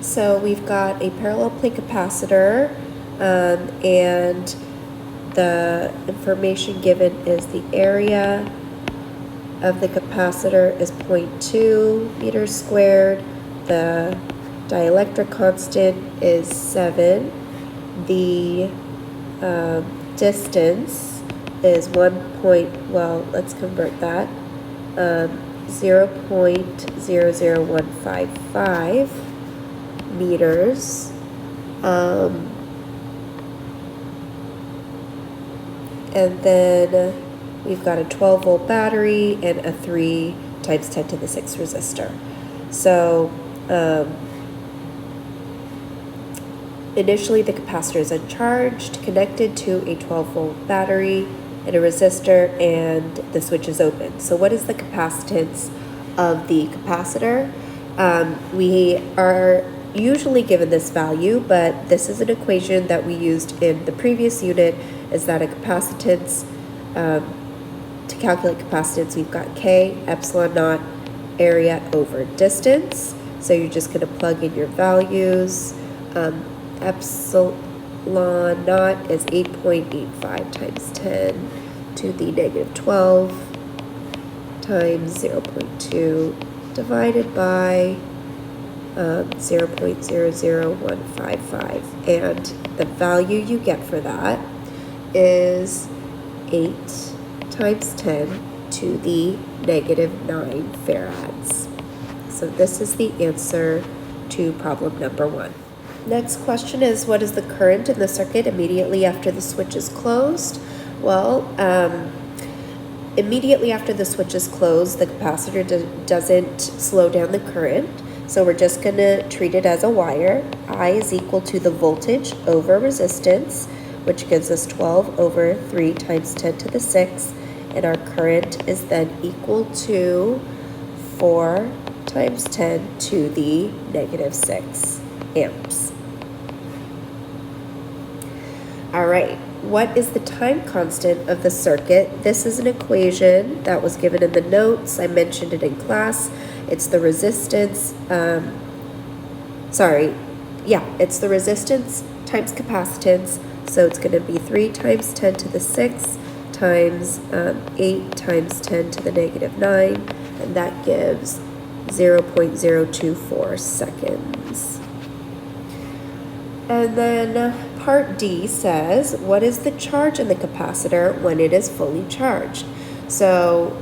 So we've got a parallel plate capacitor, and the information given is the area of the capacitor is 0.2 meters squared. The dielectric constant is 7. The distance is let's convert that, 0.00155 meters. And then we've got a 12-volt battery and a 3 times 10 to the 6 resistor. So initially the capacitor is uncharged, connected to a 12-volt battery and a resistor, and the switch is open. So what is the capacitance of the capacitor? We are usually given this value, but this is an equation that we used in the previous unit, is that a capacitance, to calculate capacitance, we've got K, epsilon naught, area over distance. So you're just going to plug in your values. Epsilon naught is 8.85 times 10 to the negative 12 times 0.2 divided by 0.00155, and the value you get for that is 8 times 10 to the negative 9 farads. So this is the answer to problem number 1. Next question is, what is the current in the circuit immediately after the switch is closed? Well, immediately after the switch is closed, the capacitor doesn't slow down the current. So we're just going to treat it as a wire. I is equal to the voltage over resistance, which gives us 12 over 3 times 10 to the 6. And our current is then equal to 4 times 10 to the negative 6 amps. All right, what is the time constant of the circuit? This is an equation that was given in the notes. I mentioned it in class. It's the resistance, it's the resistance times capacitance. So it's going to be 3 times 10 to the 6 times 8 times 10 to the negative 9, and that gives 0.024 seconds. And then part D says, what is the charge in the capacitor when it is fully charged? So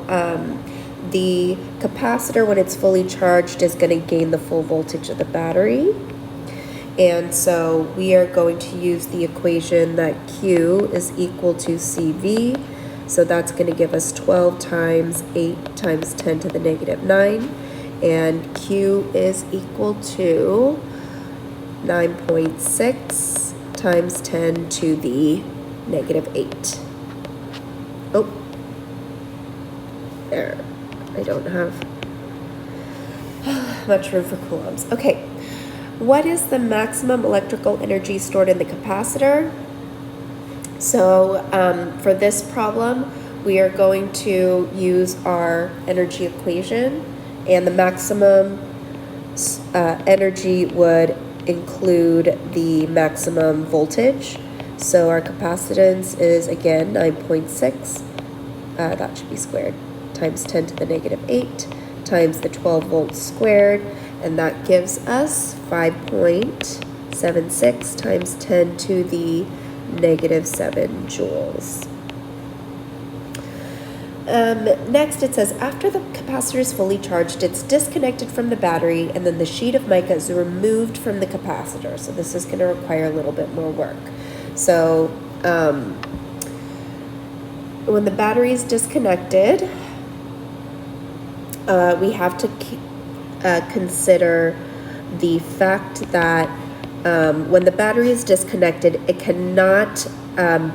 the capacitor, when it's fully charged, is going to gain the full voltage of the battery. And so we are going to use the equation that Q is equal to CV. So that's going to give us 12 times 8 times 10 to the negative 9. And Q is equal to 9.6 times 10 to the negative 8. Oh, there. I don't have much room for coulombs. Okay. What is the maximum electrical energy stored in the capacitor? So for this problem, we are going to use our energy equation, and the maximum energy would include the maximum voltage. So our capacitance is, again, 9.6, that should be squared, times 10 to the negative 8, times the 12 volts squared, and that gives us 5.76 times 10 to the negative 7 joules. Next it says, after the capacitor is fully charged, it's disconnected from the battery, and then the sheet of mica is removed from the capacitor. So this is going to require a little bit more work. So when the battery is disconnected, we have to consider the fact that when the battery is disconnected, it cannot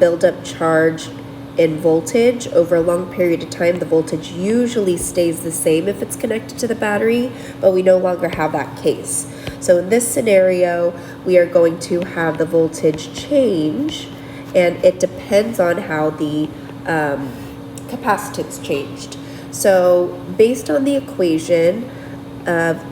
build up charge in voltage over a long period of time. The voltage usually stays the same if it's connected to the battery, but we no longer have that case. So in this scenario, we are going to have the voltage change, and it depends on how the capacitance changed. So based on the equation of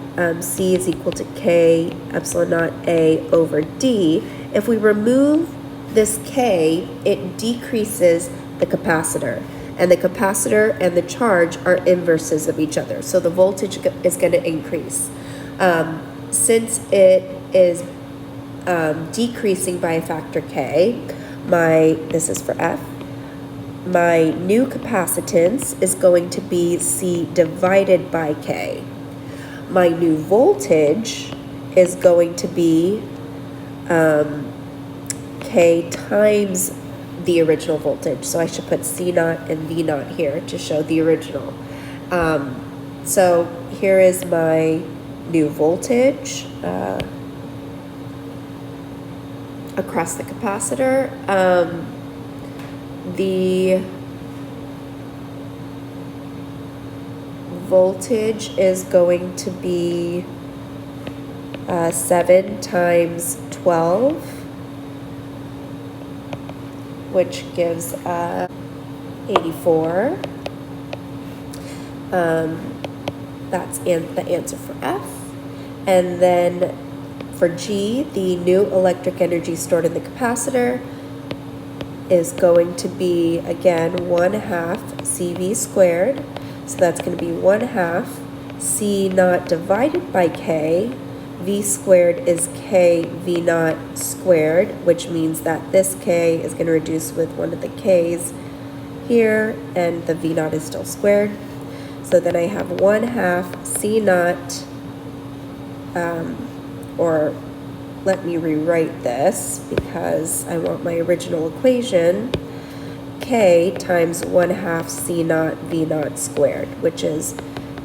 C is equal to K epsilon naught A over D. If we remove this K, it decreases the capacitor. And the capacitor and the charge are inverses of each other. So the voltage is going to increase. Since it is decreasing by a factor K, this is for F, my new capacitance is going to be C divided by K. My new voltage is going to be K times the original voltage. So I should put C naught and V naught here to show the original. So here is my new voltage across the capacitor. The voltage is going to be 7 times 12, which gives 84. That's the answer for F. And then for G, the new electric energy stored in the capacitor is going to be, again, 1/2 CV squared. So that's going to be 1/2 C naught divided by K. V squared is K V naught squared, which means that this K is going to reduce with one of the K's here, and the V naught is still squared. So then I have 1/2 C naught, or let me rewrite this because I want my original equation, K times 1/2 C naught V naught squared, which is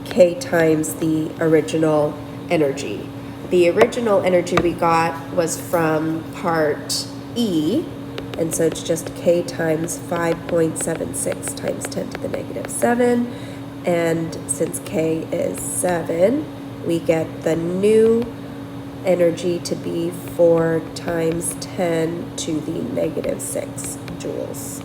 K times the original energy. The original energy we got was from part E, and so it's just K times 5.76 times 10 to the negative 7, and since K is 7, we get the new energy to be 4 times 10 to the negative 6 joules.